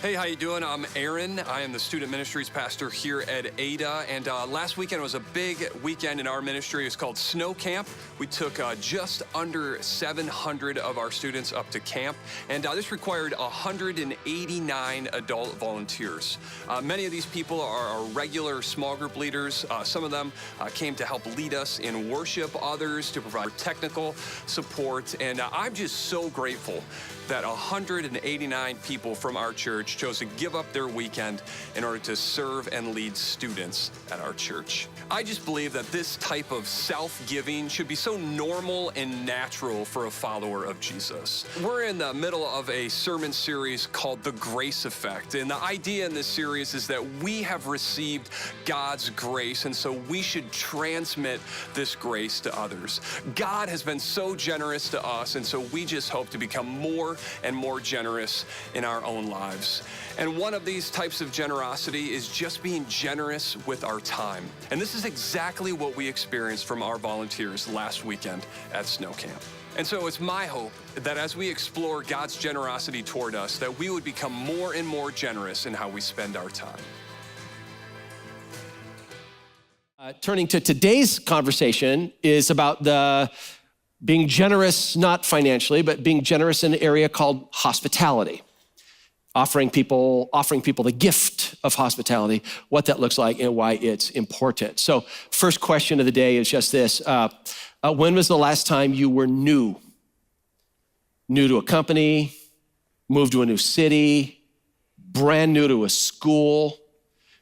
Hey, how you doing? I'm Aaron. I am the student ministries pastor here at Ada. And last weekend was a big weekend in our ministry. It's called Snow Camp. We took just under 700 of our students up to camp. And this required 189 adult volunteers. Many of these people are our regular small group leaders. Some of them came to help lead us in worship, others to provide technical support. And I'm just so grateful that 189 people from our church chose to give up their weekend in order to serve and lead students at our church. I just believe that this type of self-giving should be so normal and natural for a follower of Jesus. We're in the middle of a sermon series called The Grace Effect, and the idea in this series is that we have received God's grace, and so we should transmit this grace to others. God has been so generous to us, and so we just hope to become more and more generous in our own lives. And one of these types of generosity is just being generous with our time. And this is exactly what we experienced from our volunteers last weekend at Snow Camp. And so it's my hope that as we explore God's generosity toward us, that we would become more and more generous in how we spend our time. Turning to today's conversation is about being generous, not financially, but being generous in an area called hospitality. Offering people the gift of hospitality, what that looks like and why it's important. So first question of the day is just this. When was the last time you were new? New to a company, moved to a new city, brand new to a school,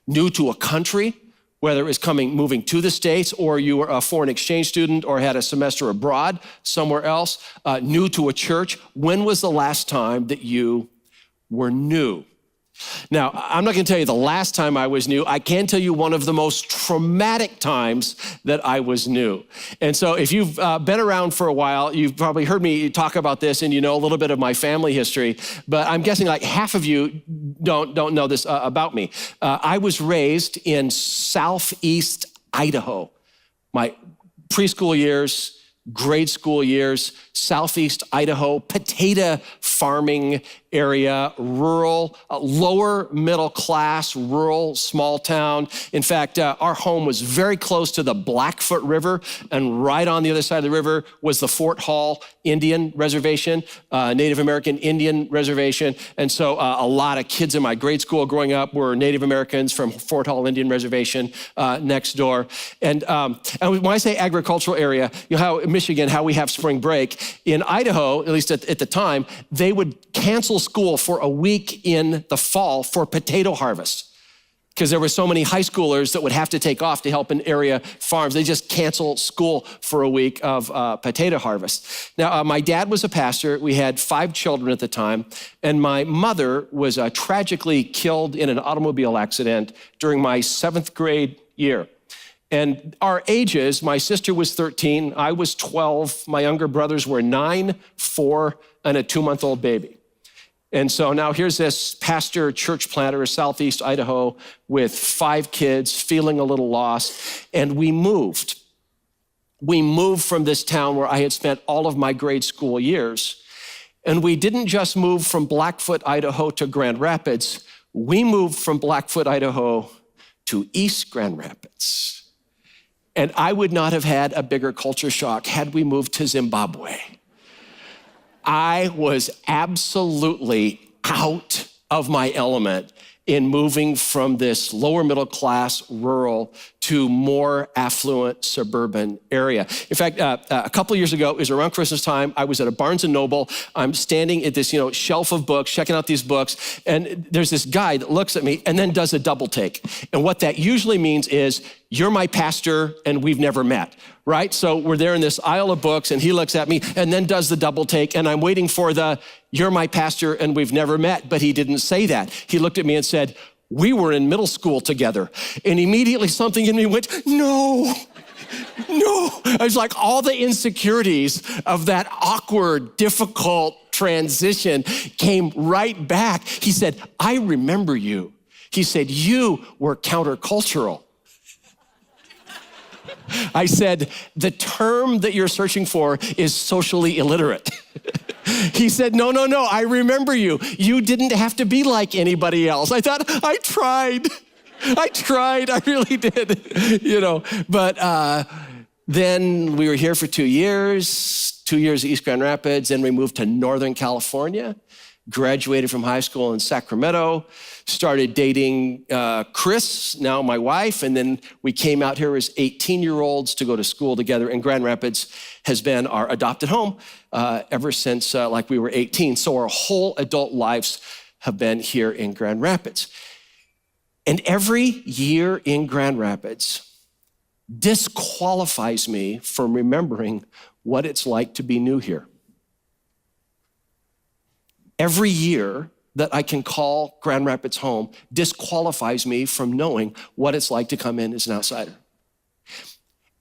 new to a country, whether it was moving to the States or you were a foreign exchange student or had a semester abroad somewhere else, new to a church. When was the last time that you were new? Now, I'm not gonna tell you the last time I was new. I can tell you one of the most traumatic times that I was new. And so if you've been around for a while, you've probably heard me talk about this and you know a little bit of my family history, but I'm guessing like half of you don't know this about me. I was raised in Southeast Idaho. My preschool years, grade school years, Southeast Idaho, potato farming area, rural, lower middle class, rural, small town. In fact, our home was very close to the Blackfoot River, and right on the other side of the river was the Fort Hall Indian Reservation, Native American Indian Reservation. And so a lot of kids in my grade school growing up were Native Americans from Fort Hall Indian Reservation next door. And when I say agricultural area, you know how in Michigan, how we have spring break, in Idaho, at least at the time, they would cancel school for a week in the fall for potato harvest because there were so many high schoolers that would have to take off to help in area farms. They just cancel school for a week of potato harvest. Now, my dad was a pastor. We had 5 children at the time, and my mother was tragically killed in an automobile accident during my 7th grade year. And our ages, my sister was 13, I was 12, my younger brothers were 9, 4, and a 2-month-old baby. And so now here's this pastor, church planter in Southeast Idaho with 5 kids, feeling a little lost, and we moved. We moved from this town where I had spent all of my grade school years. And we didn't just move from Blackfoot, Idaho to Grand Rapids, we moved from Blackfoot, Idaho to East Grand Rapids. And I would not have had a bigger culture shock had we moved to Zimbabwe. I was absolutely out of my element in moving from this lower middle class rural to more affluent suburban area. In fact, a couple of years ago, it was around Christmas time, I was at a Barnes & Noble. I'm standing at this shelf of books, checking out these books, and there's this guy that looks at me and then does a double take. And what that usually means is, you're my pastor and we've never met, right? So we're there in this aisle of books and he looks at me and then does the double take, and I'm waiting for you're my pastor and we've never met, but he didn't say that. He looked at me and said, we were in middle school together. And immediately something in me went, no. I was like, all the insecurities of that awkward, difficult transition came right back. He said, I remember you. He said, you were countercultural. I said, the term that you're searching for is socially illiterate. He said, no, I remember you. You didn't have to be like anybody else. I thought, I tried, I really did, But then we were here for 2 years, 2 years at East Grand Rapids, then we moved to Northern California, graduated from high school in Sacramento, started dating Chris, now my wife, and then we came out here as 18-year-olds to go to school together, and Grand Rapids has been our adopted home ever since we were 18. So our whole adult lives have been here in Grand Rapids. And every year in Grand Rapids disqualifies me from remembering what it's like to be new here. Every year that I can call Grand Rapids home disqualifies me from knowing what it's like to come in as an outsider.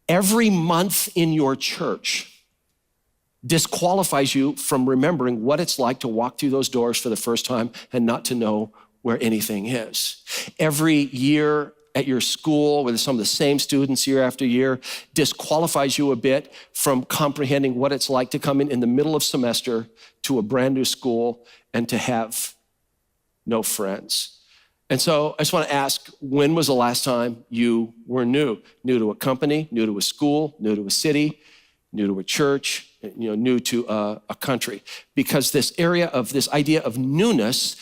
Every month in your church disqualifies you from remembering what it's like to walk through those doors for the first time and not to know where anything is. Every year at your school with some of the same students year after year disqualifies you a bit from comprehending what it's like to come in the middle of semester to a brand new school and to have no friends. And so I just want to ask, when was the last time you were new? New to a company, new to a school, new to a city, new to a church, new to a country? Because this idea of newness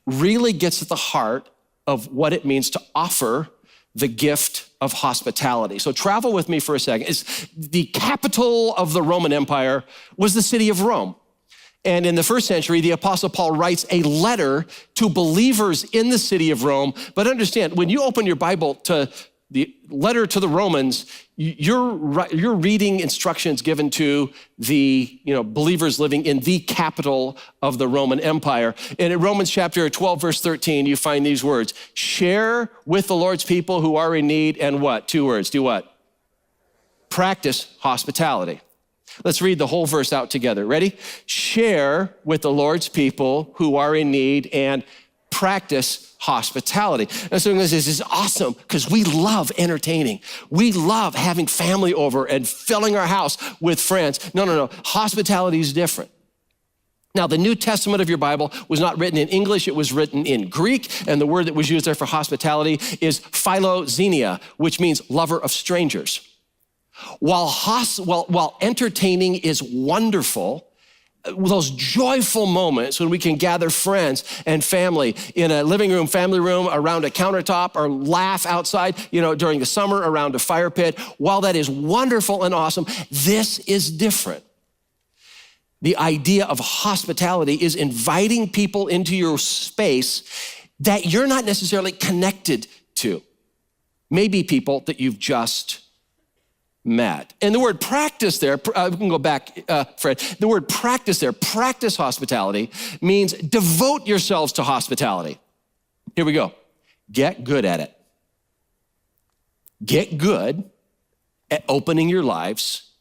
really gets at the heart of what it means to offer the gift of hospitality. So travel with me for a second. The capital of the Roman Empire was the city of Rome. And in the first century, the Apostle Paul writes a letter to believers in the city of Rome. But understand, when you open your Bible to the letter to the Romans, you're reading instructions given to the believers living in the capital of the Roman Empire. And in Romans chapter 12, verse 13, you find these words: share with the Lord's people who are in need, and what? 2 words, do what? Practice hospitality. Let's read the whole verse out together. Ready? Share with the Lord's people who are in need and practice hospitality. And so this is awesome because we love entertaining. We love having family over and filling our house with friends. No. Hospitality is different. Now, the New Testament of your Bible was not written in English, it was written in Greek, and the word that was used there for hospitality is philoxenia, which means lover of strangers. While entertaining is wonderful, those joyful moments when we can gather friends and family in a living room, family room, around a countertop, or laugh outside, during the summer around a fire pit, while that is wonderful and awesome, this is different. The idea of hospitality is inviting people into your space that you're not necessarily connected to. Maybe people that you've just met. And the word practice there, we can go back, Fred. The word practice there, practice hospitality, means devote yourselves to hospitality. Here we go. Get good at it. Get good at opening your lives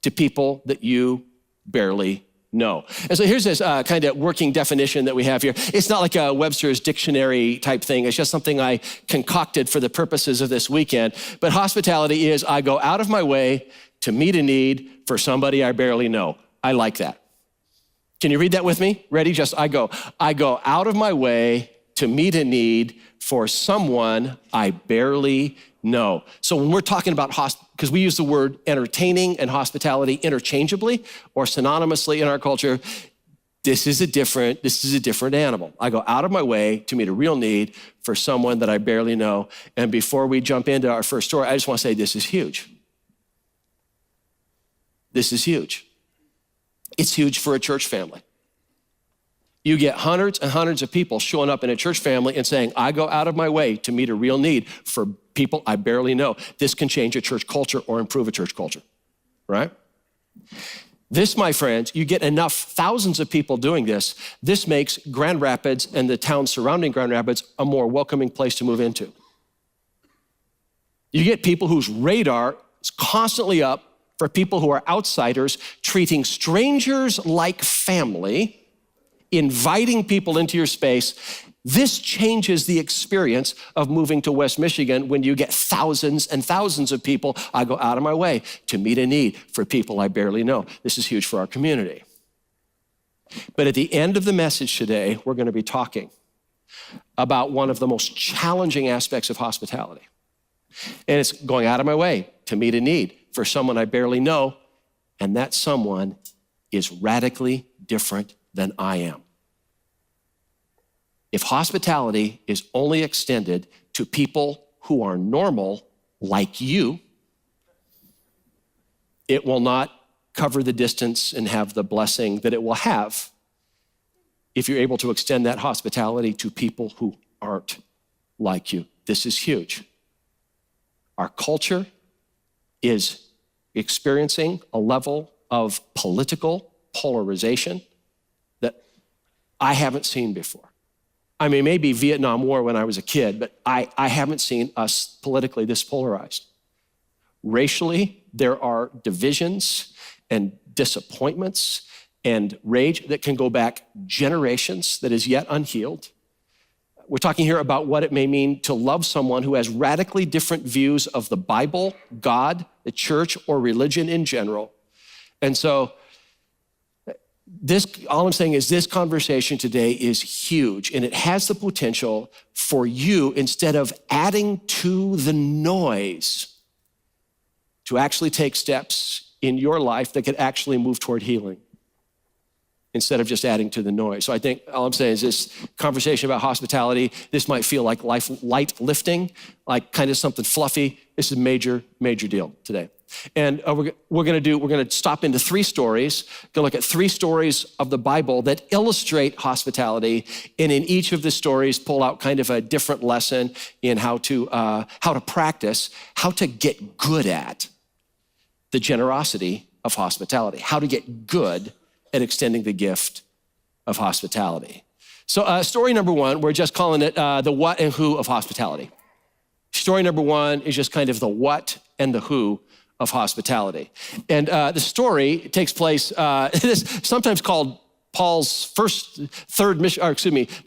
to people that you barely know. And so here's this kind of working definition that we have here. It's not like a Webster's dictionary type thing. It's just something I concocted for the purposes of this weekend. But hospitality is, I go out of my way to meet a need for somebody I barely know. I like that. Can you read that with me? Ready? I go out of my way to meet a need for someone I barely know. So when we're talking about because we use the word entertaining and hospitality interchangeably or synonymously in our culture, this is a different animal. I go out of my way to meet a real need for someone that I barely know. And before we jump into our first story, I just want to say this is huge. This is huge. It's huge for a church family. You get hundreds and hundreds of people showing up in a church family and saying, I go out of my way to meet a real need for people I barely know. This can change a church culture or improve a church culture, right? This, my friends, you get enough thousands of people doing this, this makes Grand Rapids and the towns surrounding Grand Rapids a more welcoming place to move into. You get people whose radar is constantly up for people who are outsiders, treating strangers like family, inviting people into your space. This changes the experience of moving to West Michigan when you get thousands and thousands of people. I go out of my way to meet a need for people I barely know. This is huge for our community. But at the end of the message today, we're going to be talking about one of the most challenging aspects of hospitality. And it's going out of my way to meet a need for someone I barely know, and that someone is radically different than I am. If hospitality is only extended to people who are normal like you, it will not cover the distance and have the blessing that it will have if you're able to extend that hospitality to people who aren't like you. This is huge. Our culture is experiencing a level of political polarization that I haven't seen before. I mean, maybe Vietnam War when I was a kid, but I haven't seen us politically this polarized. Racially, there are divisions and disappointments and rage that can go back generations that is yet unhealed. We're talking here about what it may mean to love someone who has radically different views of the Bible, God, the church, or religion in general. And so all I'm saying is this conversation today is huge, and it has the potential for you, instead of adding to the noise, to actually take steps in your life that could actually move toward healing instead of just adding to the noise. So I think all I'm saying is this conversation about hospitality, this might feel like light lifting, like kind of something fluffy. This is a major, major deal today. And we're going to stop into 3 stories, go look at 3 stories of the Bible that illustrate hospitality, and in each of the stories pull out kind of a different lesson in how to practice, how to get good at the generosity of hospitality, how to get good at extending the gift of hospitality. So story number 1, we're just calling it the what and who of hospitality. Story number 1 is just kind of the what and the who of hospitality. And the story takes place, it is sometimes called the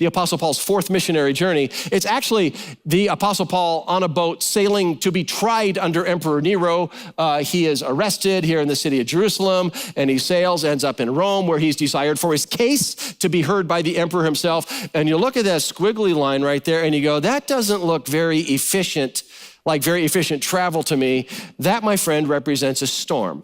Apostle Paul's 4th missionary journey. It's actually the Apostle Paul on a boat sailing to be tried under Emperor Nero. He is arrested here in the city of Jerusalem, and he sails, ends up in Rome, where he's desired for his case to be heard by the emperor himself. And you look at that squiggly line right there, and you go, that doesn't look very efficient, like very efficient travel to me. That, my friend, represents a storm.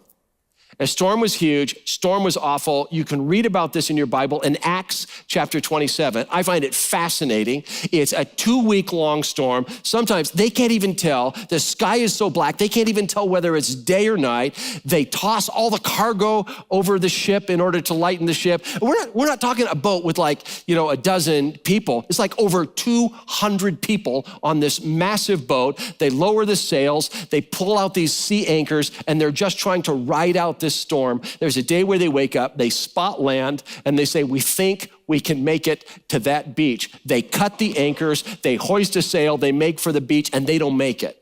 A storm was huge, storm was awful. You can read about this in your Bible in Acts chapter 27. I find it fascinating. It's a 2-week-long storm. Sometimes they can't even tell. The sky is so black, they can't even tell whether it's day or night. They toss all the cargo over the ship in order to lighten the ship. We're not talking a boat with a dozen people. It's like over 200 people on this massive boat. They lower the sails, they pull out these sea anchors, and they're just trying to ride out this storm. There's a day where they wake up, they spot land, and they say, we think we can make it to that beach. They cut the anchors, they hoist a sail, they make for the beach, and they don't make it.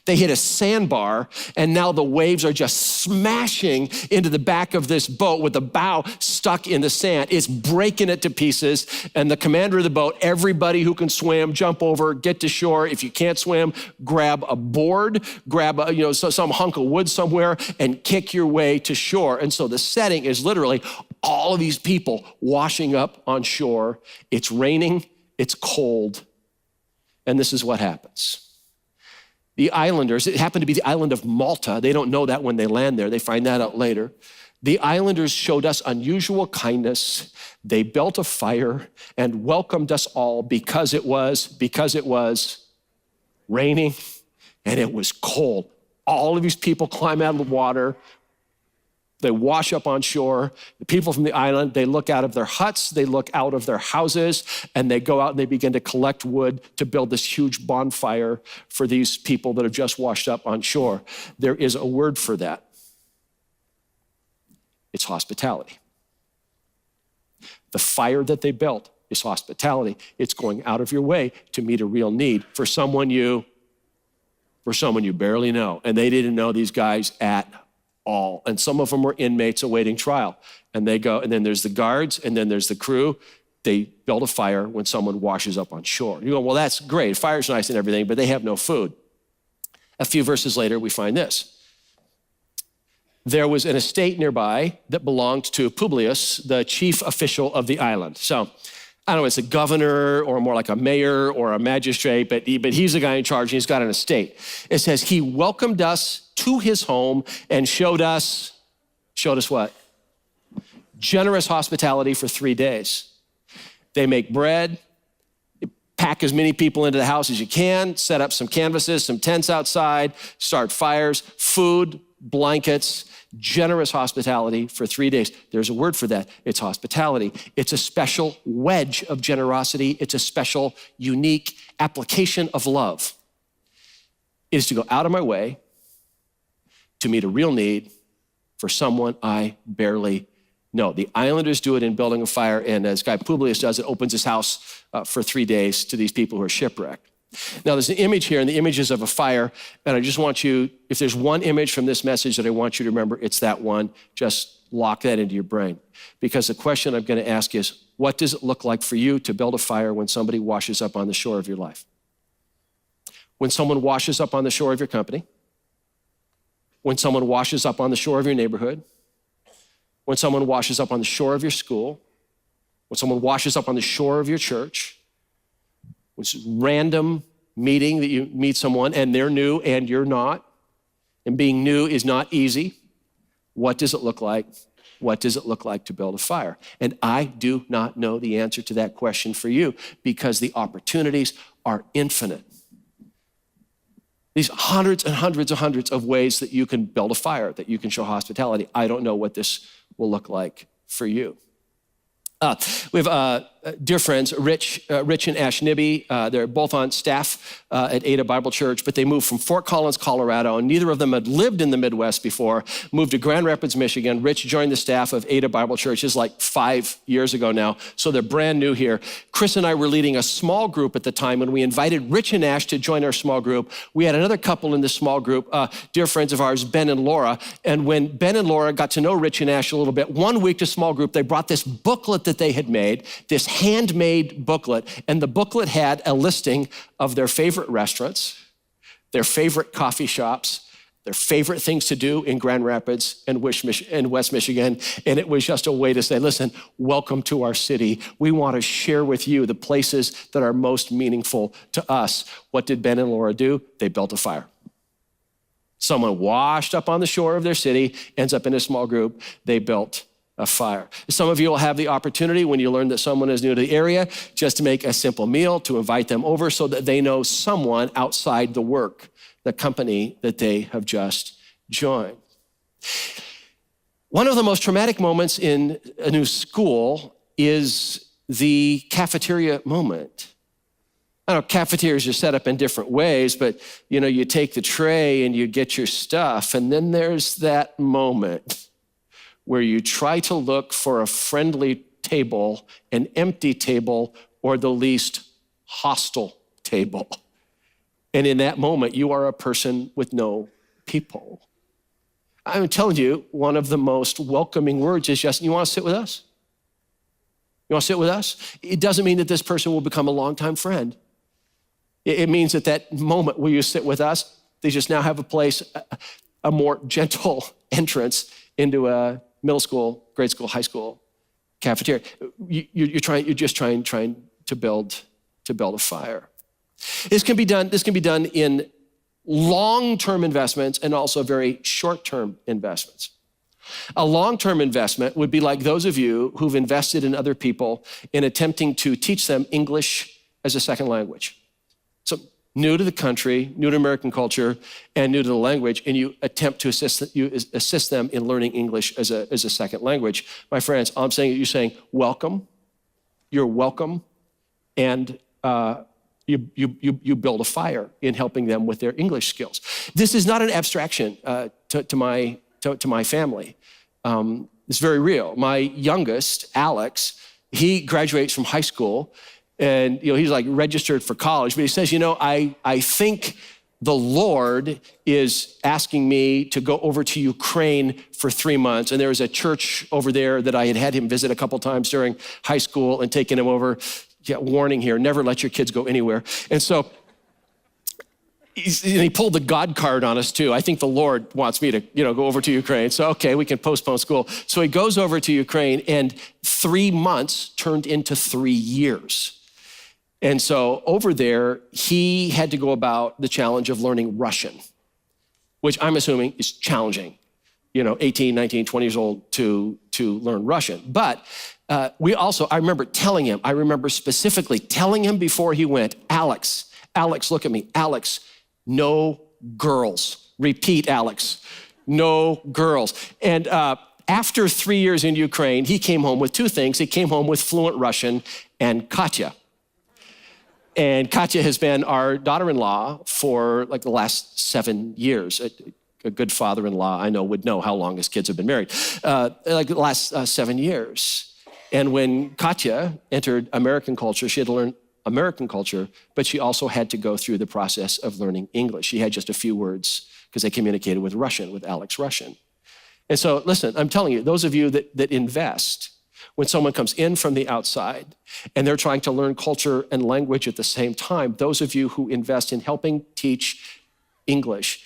They hit a sandbar, and now the waves are just smashing into the back of this boat with the bow stuck in the sand. It's breaking it to pieces, and the commander of the boat, everybody who can swim, jump over, get to shore. If you can't swim, grab a board, grab some hunk of wood somewhere, and kick your way to shore. And so the setting is literally all of these people washing up on shore. It's raining, it's cold, and this is what happens. The islanders, it happened to be the island of Malta. They don't know that when they land there. They find that out later. The islanders showed us unusual kindness. They built a fire and welcomed us all because it was raining and it was cold. All of these people climb out of the water. They wash up on shore. The people from the island, they look out of their huts, they look out of their houses, and they go out and they begin to collect wood to build this huge bonfire for these people that have just washed up on shore. There is a word for that. It's hospitality. The fire that they built is hospitality. It's going out of your way to meet a real need for someone you barely know. And they didn't know these guys at all. And some of them were inmates awaiting trial. And they go, and then there's the guards, and then there's the crew. They build a fire when someone washes up on shore. You go, well, that's great. Fire's nice and everything, but they have no food. A few verses later, we find this. there was an estate nearby that belonged to Publius, the chief official of the island. So I don't know, it's a governor or more like a mayor or a magistrate, but he's the guy in charge and he's got an estate. It says he welcomed us to his home and showed us what? Generous hospitality for 3 days. They make bread, pack as many people into the house as you can, set up some canvases, some tents outside, start fires, food, blankets, generous hospitality for 3 days. There's a word for that. It's hospitality. It's a special wedge of generosity. It's a special, unique application of love. It is to go out of my way to meet a real need for someone I barely know. The islanders do it in building a fire, and as guy Publius does, it opens his house for 3 days to these people who are shipwrecked. Now, there's an image here, and the image is of a fire, and I just want you, if there's one image from this message that I want you to remember, it's that one. Just lock that into your brain. Because the question I'm going to ask is, what does it look like for you to build a fire when somebody washes up on the shore of your life? When someone washes up on the shore of your company? When someone washes up on the shore of your neighborhood? When someone washes up on the shore of your school? When someone washes up on the shore of your church? It's a random meeting that you meet someone and they're new and you're not. And being new is not easy. What does it look like? What does it look like to build a fire? And I do not know the answer to that question for you because the opportunities are infinite. These hundreds and hundreds and hundreds of ways that you can build a fire, that you can show hospitality. I don't know what this will look like for you. We have dear friends, Rich and Ash Nibby. They're both on staff at Ada Bible Church, but they moved from Fort Collins, Colorado, and neither of them had lived in the Midwest before, moved to Grand Rapids, Michigan. Rich joined the staff of Ada Bible Church. It's like 5 years ago now, so they're brand new here. Chris and I were leading a small group at the time when we invited Rich and Ash to join our small group. We had another couple in this small group, dear friends of ours, Ben and Laura, and when Ben and Laura got to know Rich and Ash a little bit, one week to small group, they brought this booklet that they had made, this handmade booklet, and the booklet had a listing of their favorite restaurants, their favorite coffee shops, their favorite things to do in Grand Rapids and West Michigan, and it was just a way to say, listen, welcome to our city. We want to share with you the places that are most meaningful to us. What did Ben and Laura do? They built a fire. Someone washed up on the shore of their city, ends up in a small group, they built a fire. Some of you will have the opportunity when you learn that someone is new to the area just to make a simple meal, to invite them over so that they know someone outside the work, the company that they have just joined. One of the most traumatic moments in a new school is the cafeteria moment. I know cafeterias are set up in different ways, but you take the tray and you get your stuff, and then there's that moment where you try to look for a friendly table, an empty table, or the least hostile table. And in that moment, you are a person with no people. I'm telling you, one of the most welcoming words is just, you want to sit with us? You want to sit with us? It doesn't mean that this person will become a longtime friend. It means that that moment where you sit with us, they just now have a place, a more gentle entrance into a middle school, grade school, high school cafeteria. You're just trying to build a fire. This can be done in long-term investments and also very short-term investments. A long-term investment would be like those of you who've invested in other people in attempting to teach them English as a second language. So new to the country, new to American culture, and new to the language, and you attempt to assist them in learning English as a second language. My friends, all I'm saying is you're saying welcome, you're welcome, and you build a fire in helping them with their English skills. This is not an abstraction to my family. It's very real. My youngest, Alex, he graduates from high school, and he's like registered for college, but he says, I think the Lord is asking me to go over to Ukraine for 3 months. And there was a church over there that I had him visit a couple times during high school and taken him over. Yeah, warning here, never let your kids go anywhere. And so he pulled the God card on us too. I think the Lord wants me to, go over to Ukraine. So, okay, we can postpone school. So he goes over to Ukraine, and 3 months turned into 3 years. And so over there, he had to go about the challenge of learning Russian, which I'm assuming is challenging, 18, 19, 20 years old to learn Russian. But I remember specifically telling him before he went, Alex, look at me. Alex, no girls. Repeat, Alex, no girls. And after 3 years in Ukraine, he came home with 2 things. He came home with fluent Russian and Katya. And Katya has been our daughter-in-law for like the last 7 years. A good father-in-law I know would know how long his kids have been married. Like the last 7 years. And when Katya entered American culture, she had to learn American culture, but she also had to go through the process of learning English. She had just a few words because they communicated with Alex Russian. And so, listen, I'm telling you, those of you that invest, when someone comes in from the outside and they're trying to learn culture and language at the same time, those of you who invest in helping teach English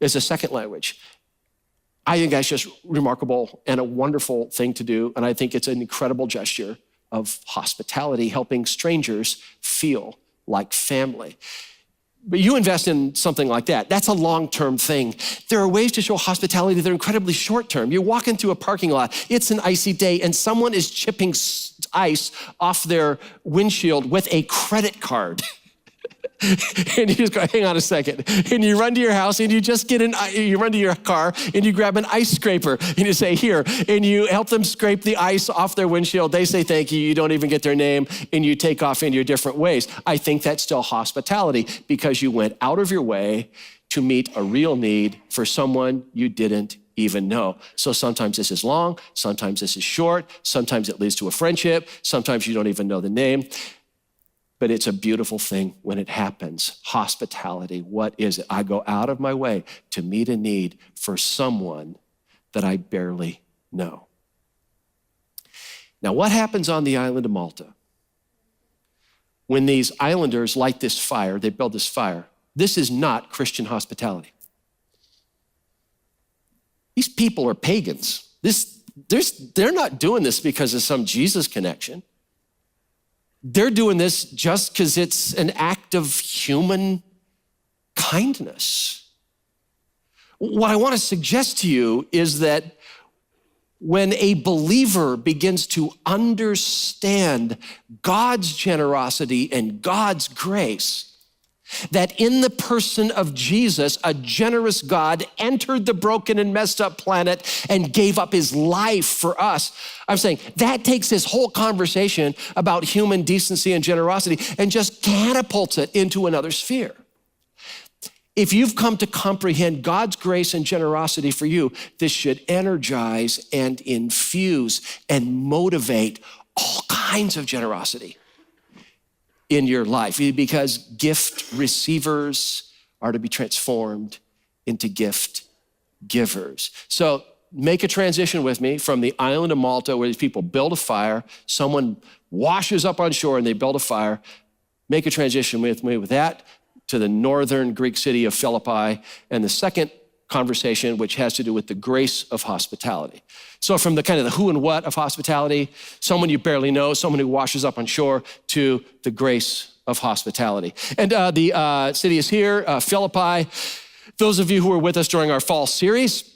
as a second language, I think that's just remarkable and a wonderful thing to do. And I think it's an incredible gesture of hospitality, helping strangers feel like family. But you invest in something like that. That's a long-term thing. There are ways to show hospitality that are incredibly short-term. You walk into a parking lot, it's an icy day, and someone is chipping ice off their windshield with a credit card. And you just go, hang on a second. And you run to your house and you just you run to your car and you grab an ice scraper and you say, here, and you help them scrape the ice off their windshield. They say thank you. You don't even get their name and you take off in your different ways. I think that's still hospitality because you went out of your way to meet a real need for someone you didn't even know. So sometimes this is long, sometimes this is short, sometimes it leads to a friendship, sometimes you don't even know the name. But it's a beautiful thing when it happens. Hospitality, what is it? I go out of my way to meet a need for someone that I barely know. Now, what happens on the island of Malta? When these islanders light this fire, they build this fire. This is not Christian hospitality. These people are pagans. They're not doing this because of some Jesus connection. They're doing this just because it's an act of human kindness. What I want to suggest to you is that when a believer begins to understand God's generosity and God's grace, that in the person of Jesus, a generous God entered the broken and messed up planet and gave up his life for us. I'm saying that takes this whole conversation about human decency and generosity and just catapults it into another sphere. If you've come to comprehend God's grace and generosity for you, this should energize and infuse and motivate all kinds of generosity in your life, because gift receivers are to be transformed into gift givers. So make a transition with me from the island of Malta where these people build a fire, someone washes up on shore and they build a fire. Make a transition with me with that to the northern Greek city of Philippi, and the second conversation, which has to do with the grace of hospitality. So from the kind of the who and what of hospitality, someone you barely know, someone who washes up on shore, to the grace of hospitality. And the city is here, Philippi. Those of you who were with us during our fall series,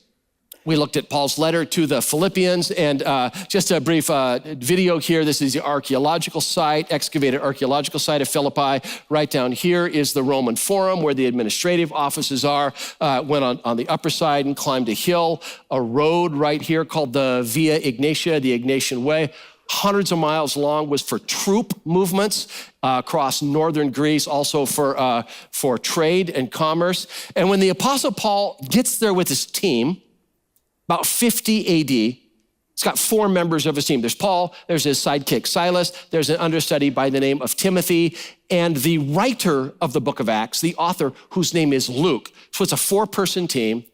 we looked at Paul's letter to the Philippians, and just a brief video here. This is the archaeological site, excavated archaeological site of Philippi. Right down here is the Roman Forum where the administrative offices are. Went on the upper side and climbed a hill, a road right here called the Via Ignatia, the Ignatian Way. Hundreds of miles long, was for troop movements across northern Greece, also for trade and commerce. And when the Apostle Paul gets there with his team, about 50 AD, he's got 4 members of his team. There's Paul, there's his sidekick Silas, there's an understudy by the name of Timothy, and the writer of the book of Acts, the author, whose name is Luke. So it's a 4-person team.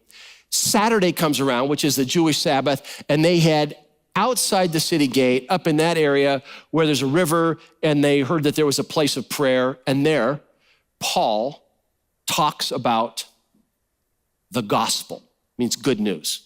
Saturday comes around, which is the Jewish Sabbath, and they head outside the city gate, up in that area where there's a river, and they heard that there was a place of prayer, and there, Paul talks about the gospel, means good news.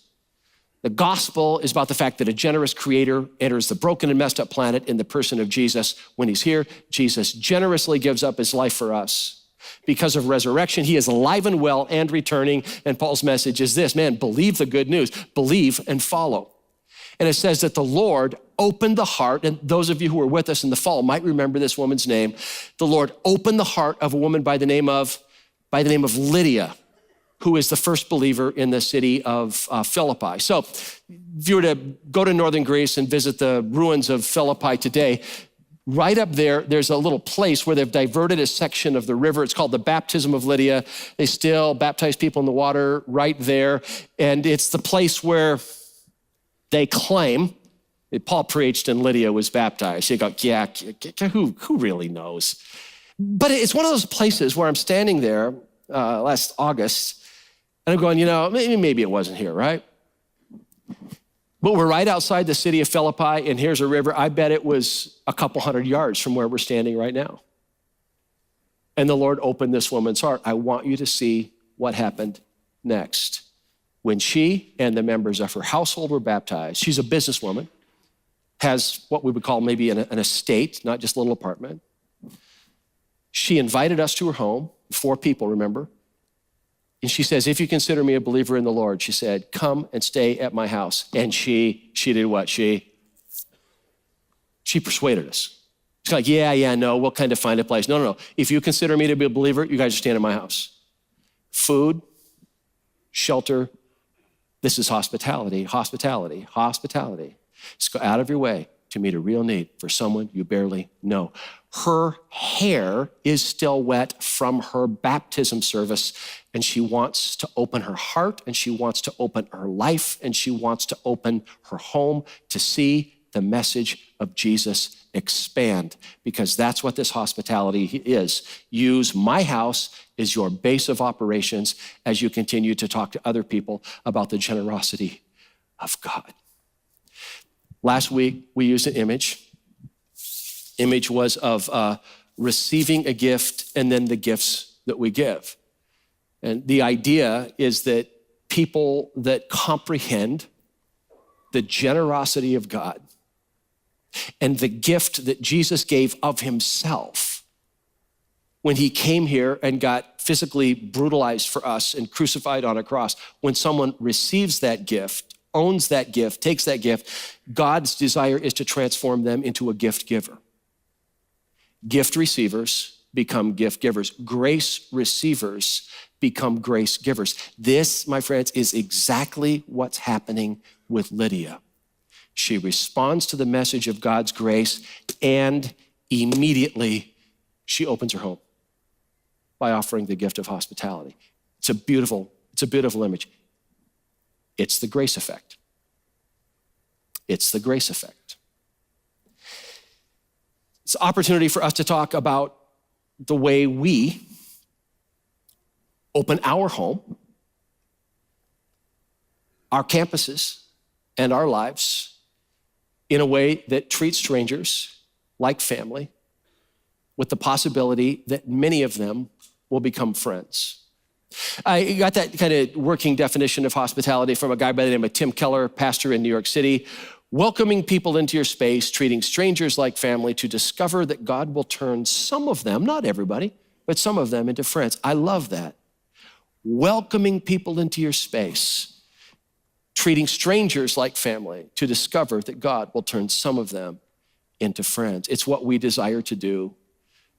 The gospel is about the fact that a generous creator enters the broken and messed up planet in the person of Jesus. When he's here, Jesus generously gives up his life for us. Because of resurrection, he is alive and well and returning. And Paul's message is this, man, believe the good news, believe and follow. And it says that the Lord opened the heart, and those of you who were with us in the fall might remember this woman's name. The Lord opened the heart of a woman by the name of Lydia, who is the first believer in the city of Philippi. So if you were to go to northern Greece and visit the ruins of Philippi today, right up there, there's a little place where they've diverted a section of the river. It's called the Baptism of Lydia. They still baptize people in the water right there. And it's the place where they claim that Paul preached and Lydia was baptized. You go, yeah, who really knows? But it's one of those places where I'm standing there last August, and I'm going, maybe it wasn't here, right? But we're right outside the city of Philippi, and here's a river. I bet it was a couple hundred yards from where we're standing right now. And the Lord opened this woman's heart. I want you to see what happened next. When she and the members of her household were baptized, she's a businesswoman, has what we would call maybe an estate, not just a little apartment. She invited us to her home, 4 people, remember? And she says, if you consider me a believer in the Lord, she said, come and stay at my house. And she did what? She persuaded us. She's like, no, we'll kind of find a place. No. If you consider me to be a believer, you guys are staying at my house. Food, shelter. This is hospitality. Just go out of your way to meet a real need for someone you barely know. Her hair is still wet from her baptism service, and she wants to open her heart, and she wants to open her life, and she wants to open her home to see the message of Jesus expand, because that's what this hospitality is. Use my house as your base of operations as you continue to talk to other people about the generosity of God. Last week, we used an image. Image was of receiving a gift and then the gifts that we give. And the idea is that people that comprehend the generosity of God and the gift that Jesus gave of himself when he came here and got physically brutalized for us and crucified on a cross, when someone receives that gift, owns that gift, takes that gift, God's desire is to transform them into a gift giver. Gift receivers become gift givers. Grace receivers become grace givers. This, my friends, is exactly what's happening with Lydia. She responds to the message of God's grace, and immediately she opens her home by offering the gift of hospitality. It's a beautiful image. It's the grace effect. It's the grace effect. It's an opportunity for us to talk about the way we open our home, our campuses, and our lives in a way that treats strangers like family, with the possibility that many of them will become friends. I got that kind of working definition of hospitality from a guy by the name of Tim Keller, pastor in New York City. Welcoming people into your space, treating strangers like family to discover that God will turn some of them, not everybody, but some of them into friends. I love that. Welcoming people into your space, treating strangers like family to discover that God will turn some of them into friends. It's what we desire to do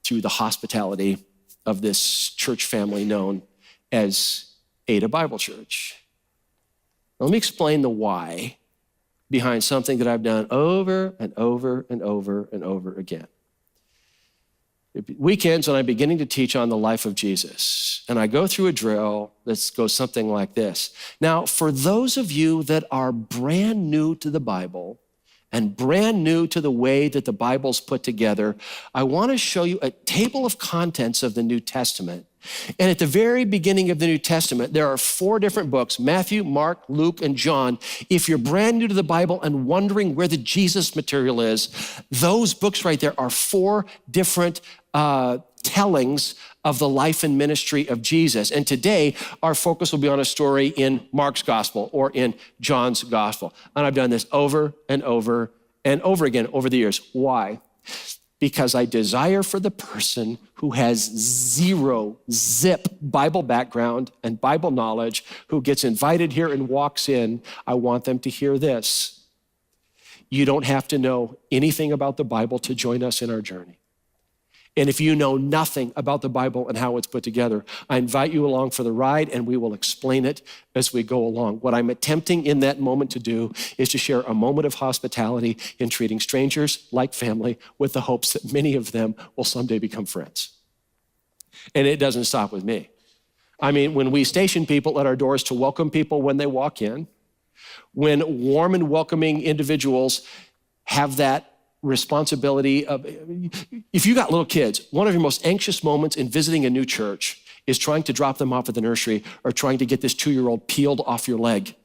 through the hospitality of this church family known as Ada Bible Church. Now, let me explain the why behind something that I've done over and over and over and over again. Weekends when I'm beginning to teach on the life of Jesus, and I go through a drill that goes something like this. Now, for those of you that are brand new to the Bible and brand new to the way that the Bible's put together, I want to show you a table of contents of the New Testament. And at the very beginning of the New Testament, there are 4 different books, Matthew, Mark, Luke, and John. If you're brand new to the Bible and wondering where the Jesus material is, those books right there are 4 different tellings of the life and ministry of Jesus. And today, our focus will be on a story in Mark's gospel or in John's gospel. And I've done this over and over and over again over the years. Why? Because I desire for the person who has zip Bible background and Bible knowledge, who gets invited here and walks in, I want them to hear this. You don't have to know anything about the Bible to join us in our journey. And if you know nothing about the Bible and how it's put together, I invite you along for the ride, and we will explain it as we go along. What I'm attempting in that moment to do is to share a moment of hospitality in treating strangers like family, with the hopes that many of them will someday become friends. And it doesn't stop with me. I mean, when we station people at our doors to welcome people when they walk in, when warm and welcoming individuals have that responsibility of, if you got little kids, one of your most anxious moments in visiting a new church is trying to drop them off at the nursery or trying to get this 2-year-old peeled off your leg,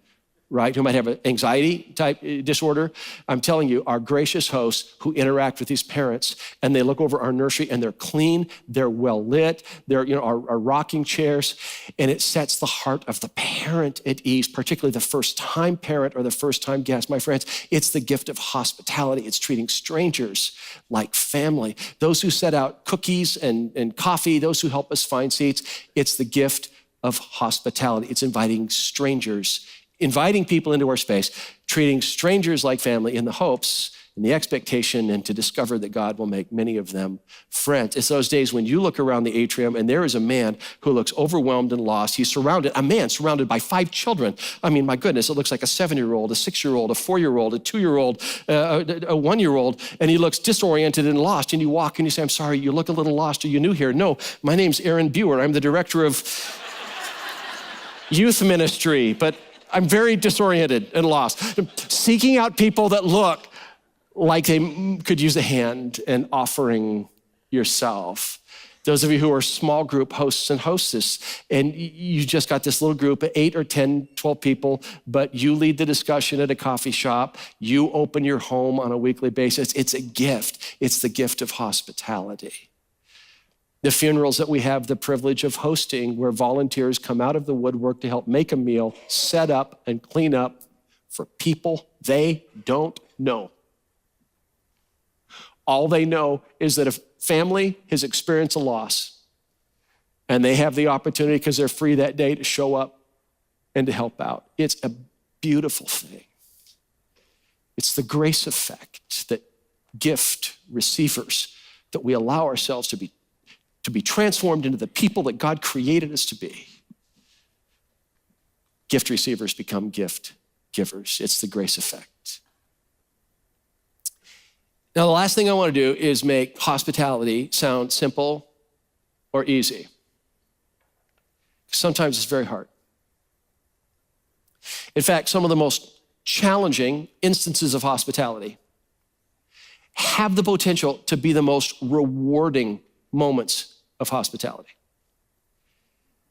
right? Who might have an anxiety type disorder. I'm telling you, our gracious hosts who interact with these parents, and they look over our nursery and they're clean, they're well lit, they're, our rocking chairs, and it sets the heart of the parent at ease, particularly the first time parent or the first time guest. My friends, it's the gift of hospitality. It's treating strangers like family. Those who set out cookies and coffee, those who help us find seats, it's the gift of hospitality. It's inviting people into our space, treating strangers like family in the hopes and the expectation and to discover that God will make many of them friends. It's those days when you look around the atrium and there is a man who looks overwhelmed and lost. He's a man surrounded by 5 children. I mean, my goodness, it looks like a 7-year-old, a 6-year-old, a 4-year-old, a 2-year-old, a 1-year-old, and he looks disoriented and lost. And you walk and you say, I'm sorry, you look a little lost. Are you new here? No, my name's Aaron Buer. I'm the director of youth ministry, but I'm very disoriented and lost. Seeking out people that look like they could use a hand and offering yourself. Those of you who are small group hosts and hostess, and you just got this little group of 8 or 10, 12 people, but you lead the discussion at a coffee shop. You open your home on a weekly basis. It's a gift. It's the gift of hospitality. The funerals that we have the privilege of hosting, where volunteers come out of the woodwork to help make a meal, set up and clean up for people they don't know. All they know is that a family has experienced a loss, and they have the opportunity, because they're free that day, to show up and to help out. It's a beautiful thing. It's the grace effect that gift receivers, that we allow ourselves to be transformed into the people that God created us to be. Gift receivers become gift givers. It's the grace effect. Now, the last thing I want to do is make hospitality sound simple or easy. Sometimes it's very hard. In fact, some of the most challenging instances of hospitality have the potential to be the most rewarding moments of hospitality.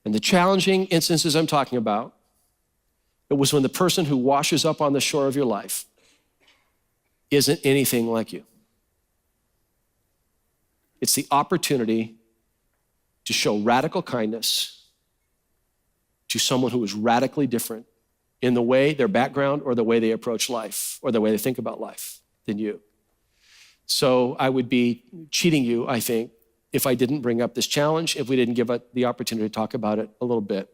And the challenging instances I'm talking about, it was when the person who washes up on the shore of your life isn't anything like you. It's the opportunity to show radical kindness to someone who is radically different in the way, their background, or the way they approach life, or the way they think about life than you. So I would be cheating you, I think, if I didn't bring up this challenge, if we didn't give it the opportunity to talk about it a little bit.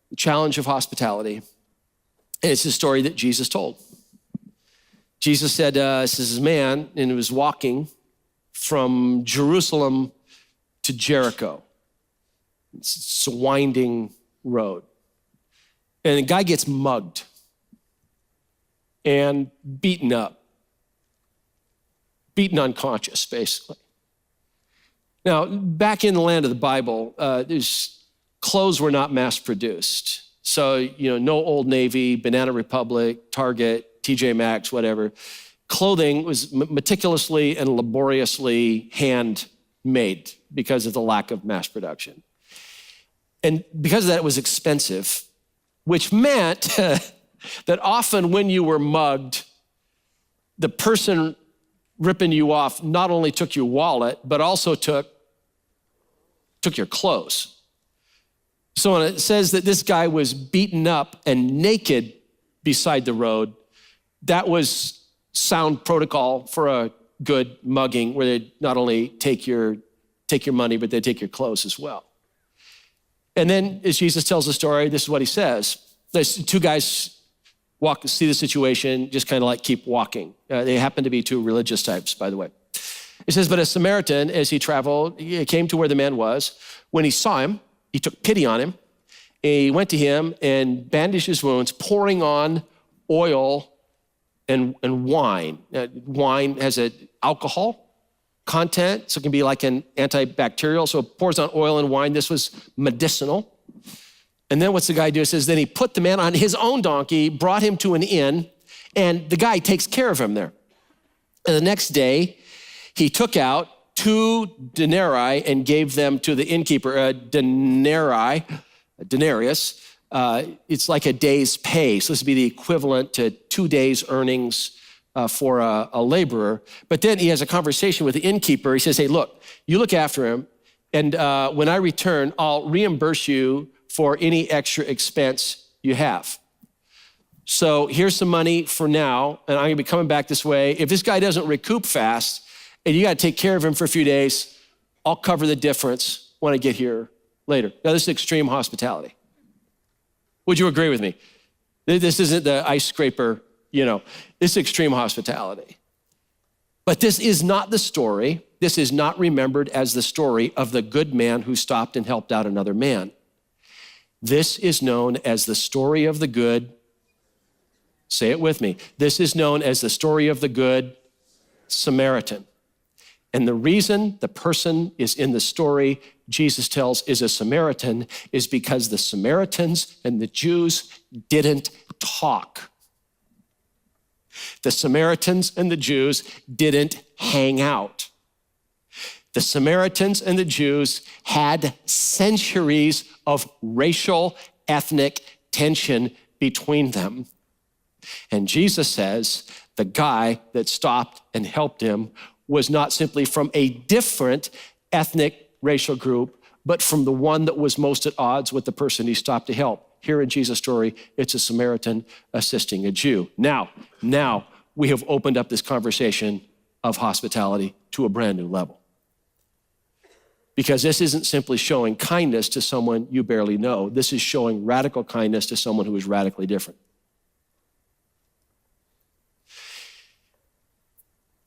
The challenge of hospitality. And it's a story that Jesus told. Jesus said, this is a man, and he was walking from Jerusalem to Jericho. It's a winding road. And the guy gets mugged and beaten up, beaten unconscious, basically. Now, back in the land of the Bible, clothes were not mass-produced. So, no Old Navy, Banana Republic, Target, TJ Maxx, whatever. Clothing was meticulously and laboriously handmade because of the lack of mass production. And because of that, it was expensive, which meant that often when you were mugged, the person ripping you off not only took your wallet, but also took took your clothes. So when it says that this guy was beaten up and naked beside the road, that was sound protocol for a good mugging, where they'd not only take your money, but they'd take your clothes as well. And then as Jesus tells the story, this is what he says. There's two guys see the situation, just kind of like keep walking. They happen to be two religious types, by the way. It says, but a Samaritan, as he traveled, he came to where the man was. When he saw him, he took pity on him. He went to him and bandaged his wounds, pouring on oil and wine. Wine has an alcohol content, so it can be like an antibacterial. So it pours on oil and wine. This was medicinal. And then what's the guy do? It says, then he put the man on his own donkey, brought him to an inn, and the guy takes care of him there. And the next day, he took out 2 denarii and gave them to the innkeeper. A denarius, it's like a day's pay. So this would be the equivalent to 2 days' earnings for a laborer. But then he has a conversation with the innkeeper. He says, hey, look, you look after him, and when I return, I'll reimburse you for any extra expense you have. So here's some money for now, and I'm gonna be coming back this way. If this guy doesn't recoup fast, and you gotta take care of him for a few days, I'll cover the difference when I get here later. Now, this is extreme hospitality. Would you agree with me? This isn't the ice scraper, this is extreme hospitality. But this is not the story, this is not remembered as the story of the good man who stopped and helped out another man. This is known as the story of the good, say it with me. This is known as the story of the good Samaritan. And the reason the person is in the story Jesus tells is a Samaritan is because the Samaritans and the Jews didn't talk. The Samaritans and the Jews didn't hang out. The Samaritans and the Jews had centuries of racial, ethnic tension between them. And Jesus says the guy that stopped and helped him was not simply from a different ethnic racial group, but from the one that was most at odds with the person he stopped to help. Here in Jesus' story, it's a Samaritan assisting a Jew. Now we have opened up this conversation of hospitality to a brand new level. Because this isn't simply showing kindness to someone you barely know. This is showing radical kindness to someone who is radically different.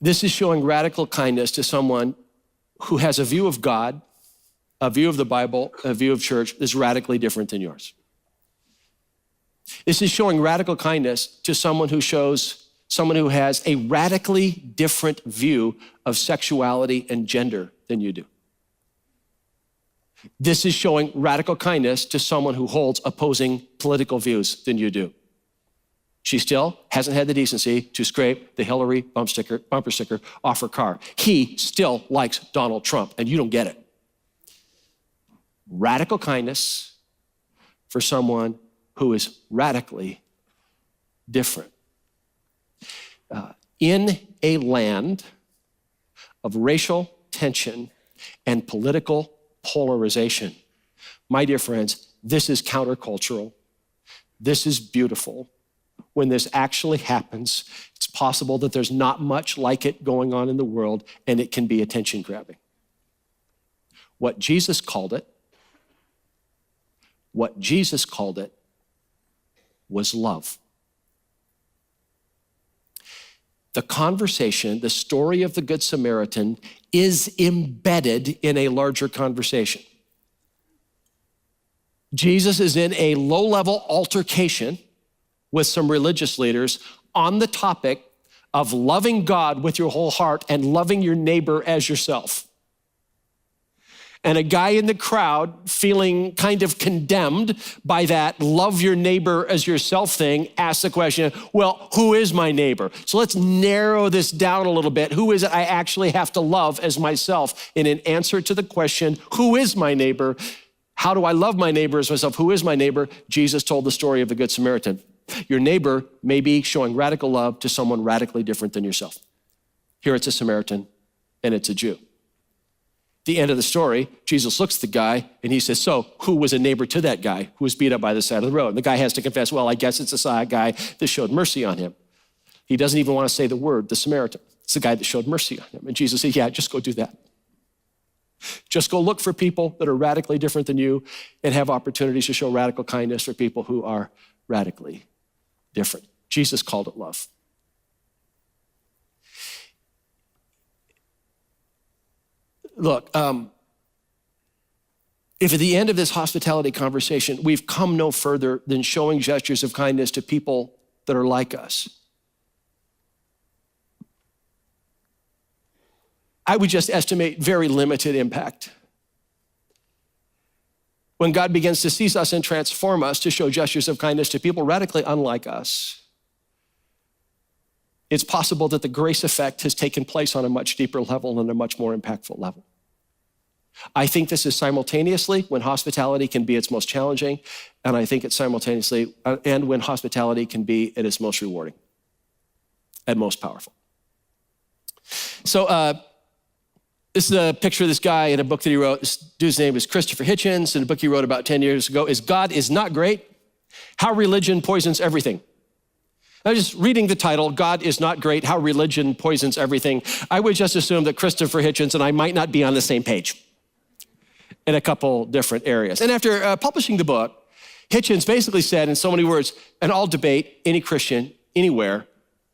This is showing radical kindness to someone who has a view of God, a view of the Bible, a view of church that's radically different than yours. This is showing radical kindness to someone who has a radically different view of sexuality and gender than you do. This is showing radical kindness to someone who holds opposing political views than you do. She still hasn't had the decency to scrape the Hillary bumper sticker off her car. He still likes Donald Trump, and you don't get it. Radical kindness for someone who is radically different. In a land of racial tension and political polarization, my dear friends, this is countercultural. This is beautiful. When this actually happens, it's possible that there's not much like it going on in the world, and it can be attention grabbing. What Jesus called it was love. The conversation, the story of the Good Samaritan, is embedded in a larger conversation. Jesus is in a low-level altercation with some religious leaders on the topic of loving God with your whole heart and loving your neighbor as yourself. And a guy in the crowd, feeling kind of condemned by that love your neighbor as yourself thing, asks the question, well, who is my neighbor? So let's narrow this down a little bit. Who is it I actually have to love as myself? And in answer to the question, who is my neighbor? How do I love my neighbor as myself? Who is my neighbor? Jesus told the story of the Good Samaritan. Your neighbor may be showing radical love to someone radically different than yourself. Here it's a Samaritan and it's a Jew. The end of the story, Jesus looks at the guy and he says, so who was a neighbor to that guy who was beat up by the side of the road? And the guy has to confess, well, I guess it's the guy that showed mercy on him. He doesn't even want to say the word, the Samaritan. It's the guy that showed mercy on him. And Jesus said, yeah, just go do that. Just go look for people that are radically different than you and have opportunities to show radical kindness for people who are radically different. Jesus called it love. Look, if at the end of this hospitality conversation, we've come no further than showing gestures of kindness to people that are like us, I would just estimate very limited impact. When God begins to seize us and transform us to show gestures of kindness to people radically unlike us, it's possible that the grace effect has taken place on a much deeper level and a much more impactful level. I think this is simultaneously when hospitality can be its most challenging, and I think it's simultaneously and when hospitality can be at its most rewarding and most powerful. So this is a picture of this guy in a book that he wrote. This dude's name is Christopher Hitchens, in a book he wrote about 10 years ago, is God is Not Great, How Religion Poisons Everything. I was just reading the title, God is Not Great, How Religion Poisons Everything. I would just assume that Christopher Hitchens and I might not be on the same page in a couple different areas. And after publishing the book, Hitchens basically said in so many words, and I'll debate any Christian anywhere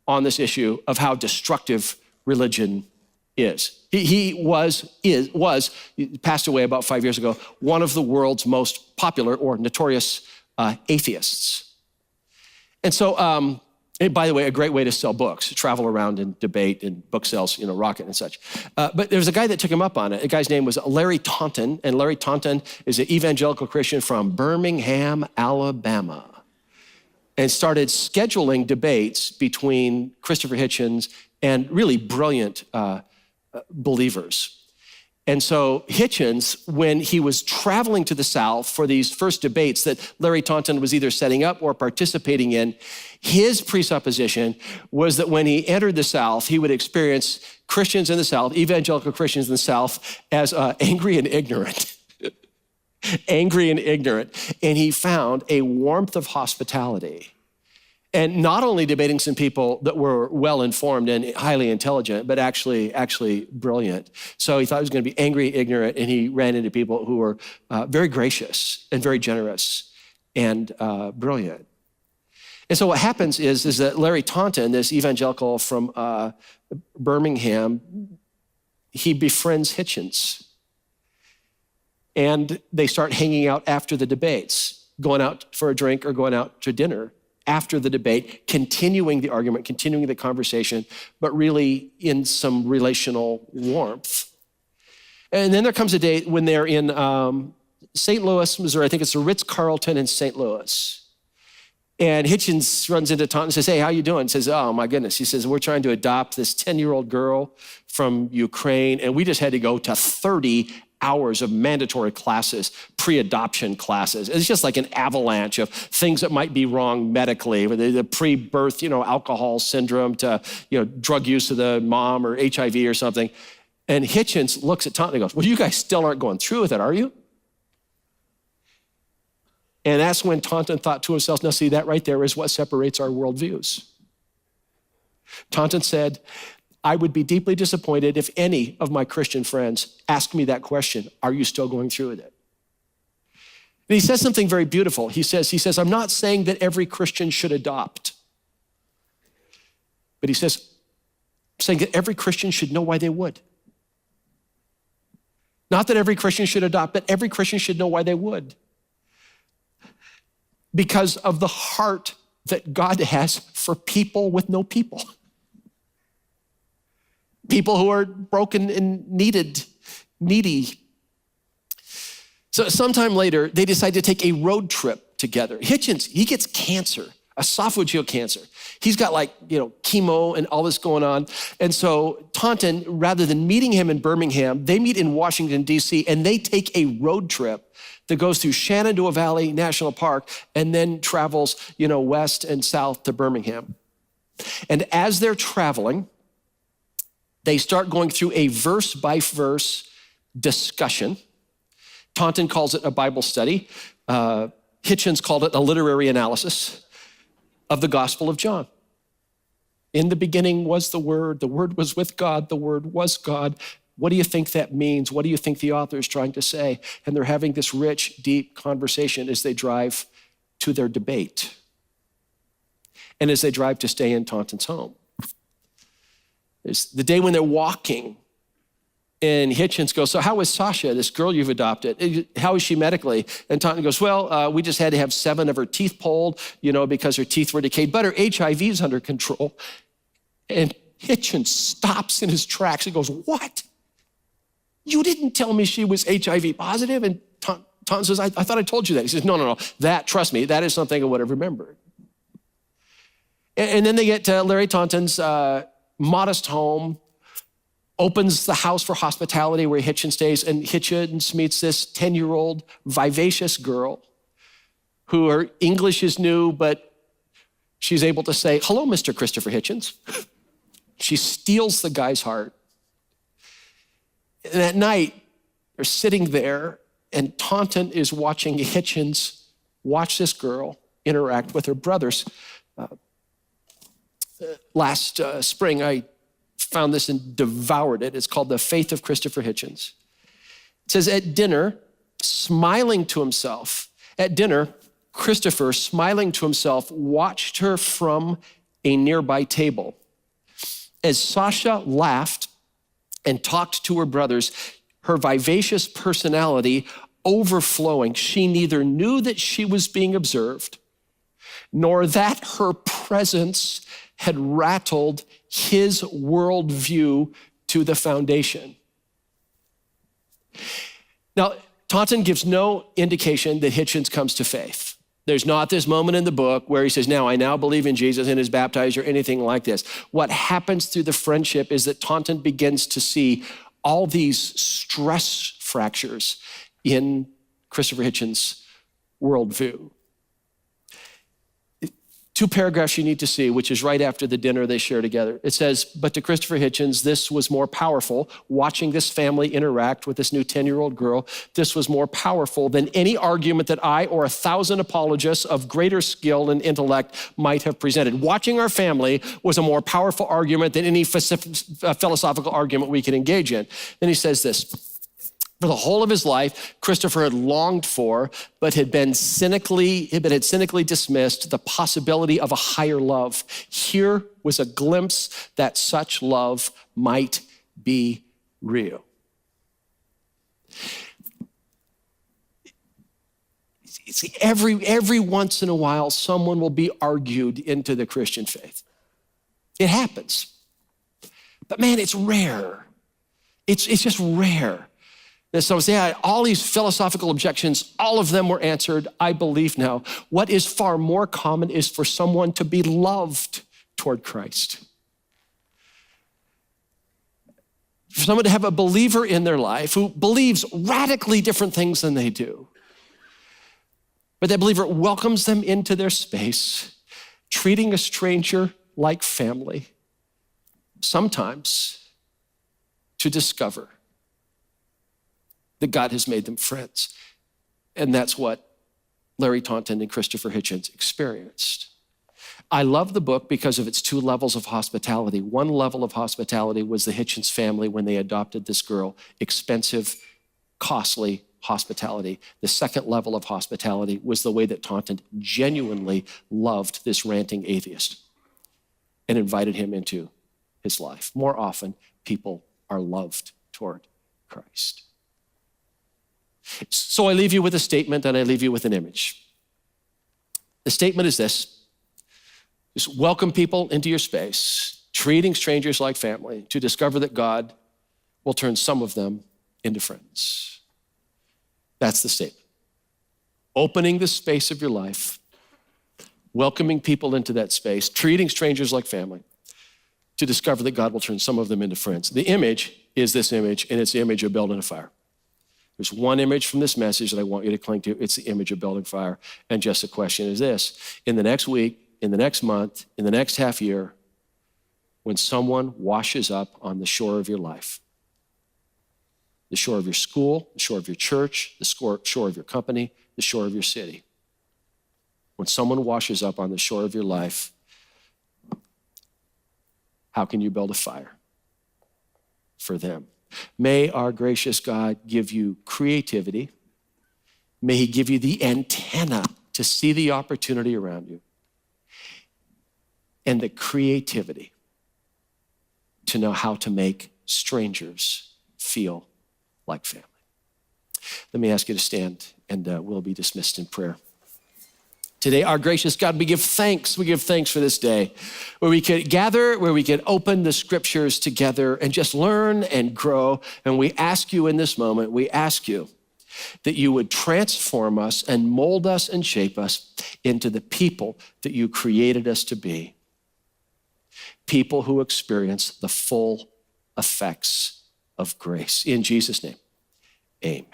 on this issue of how destructive religion is. He passed away about 5 years ago, one of the world's most popular or notorious atheists. And so, and by the way, a great way to sell books, travel around and debate and book sales, rocket and such. But there was a guy that took him up on it. The guy's name was Larry Taunton, and Larry Taunton is an evangelical Christian from Birmingham, Alabama, and started scheduling debates between Christopher Hitchens and really brilliant believers. And so Hitchens, when he was traveling to the South for these first debates that Larry Taunton was either setting up or participating in, his presupposition was that when he entered the South, he would experience Christians in the South, evangelical Christians in the South, as angry and ignorant. Angry and ignorant. And he found a warmth of hospitality. And not only debating some people that were well-informed and highly intelligent, but actually brilliant. So he thought he was going to be angry, ignorant, and he ran into people who were very gracious and very generous and brilliant. And so what happens is that Larry Taunton, this evangelical from Birmingham, he befriends Hitchens. And they start hanging out after the debates, going out for a drink or going out to dinner after the debate, continuing the argument, continuing the conversation, but really in some relational warmth. And then there comes a day when they're in St. Louis, Missouri. I think it's the Ritz-Carlton in St. Louis. And Hitchens runs into Taunton and says, hey, how you doing? He says, oh my goodness. He says, we're trying to adopt this 10-year-old girl from Ukraine, and we just had to go to 30 hours of mandatory classes, pre-adoption classes. It's just like an avalanche of things that might be wrong medically, the pre-birth, alcohol syndrome to, drug use of the mom or HIV or something. And Hitchens looks at Taunton and goes, well, you guys still aren't going through with it, are you? And that's when Taunton thought to himself, now see, that right there is what separates our worldviews. Taunton said, I would be deeply disappointed if any of my Christian friends asked me that question, are you still going through with it? And he says something very beautiful. He says, I'm not saying that every Christian should adopt, but he says, saying that every Christian should know why they would. Not that every Christian should adopt, but every Christian should know why they would. Because of the heart that God has for people with no people. People who are broken and needy. So sometime later, they decide to take a road trip together. Hitchens, he gets cancer, esophageal cancer. He's got chemo and all this going on. And so Taunton, rather than meeting him in Birmingham, they meet in Washington, D.C., and they take a road trip that goes through Shenandoah Valley National Park and then travels, west and south to Birmingham. And as they're traveling, they start going through a verse-by-verse discussion. Taunton calls it a Bible study. Hitchens called it a literary analysis of the Gospel of John. In the beginning was the Word was with God, the Word was God. What do you think that means? What do you think the author is trying to say? And they're having this rich, deep conversation as they drive to their debate and as they drive to stay in Taunton's home. It's the day when they're walking, and Hitchens goes, so how is Sasha, this girl you've adopted? How is she medically? And Taunton goes, well, we just had to have 7 of her teeth pulled, because her teeth were decayed, but her HIV is under control. And Hitchens stops in his tracks and goes, what? You didn't tell me she was HIV positive? And Taunton says, I thought I told you that. He says, no, trust me, that is something I would have remembered. And then they get to Larry Taunton's modest home, opens the house for hospitality where Hitchens stays, and Hitchens meets this 10-year-old vivacious girl who her English is new, but she's able to say, hello, Mr. Christopher Hitchens. She steals the guy's heart. And at night, they're sitting there, and Taunton is watching Hitchens watch this girl interact with her brothers. Last spring, I found this and devoured it. It's called The Faith of Christopher Hitchens. It says, at dinner, Christopher, smiling to himself, watched her from a nearby table. As Sasha laughed and talked to her brothers, her vivacious personality overflowing, she neither knew that she was being observed, nor that her presence had rattled his worldview to the foundation. Now, Taunton gives no indication that Hitchens comes to faith. There's not this moment in the book where he says, I now believe in Jesus and is baptized or anything like this. What happens through the friendship is that Taunton begins to see all these stress fractures in Christopher Hitchens' worldview. 2 paragraphs you need to see, which is right after the dinner they share together. It says, but to Christopher Hitchens, this was more powerful. Watching this family interact with this new 10-year-old girl, this was more powerful than any argument that I or 1,000 apologists of greater skill and intellect might have presented. Watching our family was a more powerful argument than any philosophical argument we could engage in. Then he says this, for the whole of his life, Christopher had longed for, but had cynically dismissed the possibility of a higher love. Here was a glimpse that such love might be real. See, every once in a while, someone will be argued into the Christian faith. It happens. But man, it's rare. It's just rare. And so say, all these philosophical objections, all of them were answered. I believe now. What is far more common is for someone to be loved toward Christ. For someone to have a believer in their life who believes radically different things than they do. But that believer welcomes them into their space, treating a stranger like family, sometimes to discover that God has made them friends. And that's what Larry Taunton and Christopher Hitchens experienced. I love the book because of its 2 levels of hospitality. One level of hospitality was the Hitchens family when they adopted this girl, expensive, costly hospitality. The second level of hospitality was the way that Taunton genuinely loved this ranting atheist and invited him into his life. More often, people are loved toward Christ. So I leave you with a statement and I leave you with an image. The statement is this: just welcome people into your space, treating strangers like family, to discover that God will turn some of them into friends. That's the statement. Opening the space of your life, welcoming people into that space, treating strangers like family, to discover that God will turn some of them into friends. The image is this image, and it's the image of building a fire. There's one image from this message that I want you to cling to. It's the image of building fire. And just the question is this: in the next week, in the next month, in the next half year, when someone washes up on the shore of your life, the shore of your school, the shore of your church, the shore of your company, the shore of your city. When someone washes up on the shore of your life, how can you build a fire for them? May our gracious God give you creativity. May he give you the antenna to see the opportunity around you and the creativity to know how to make strangers feel like family. Let me ask you to stand, and we'll be dismissed in prayer. Today, our gracious God, we give thanks. We give thanks for this day where we could gather, where we could open the scriptures together and just learn and grow. And we ask you in this moment, we ask you that you would transform us and mold us and shape us into the people that you created us to be. People who experience the full effects of grace. In Jesus' name, amen.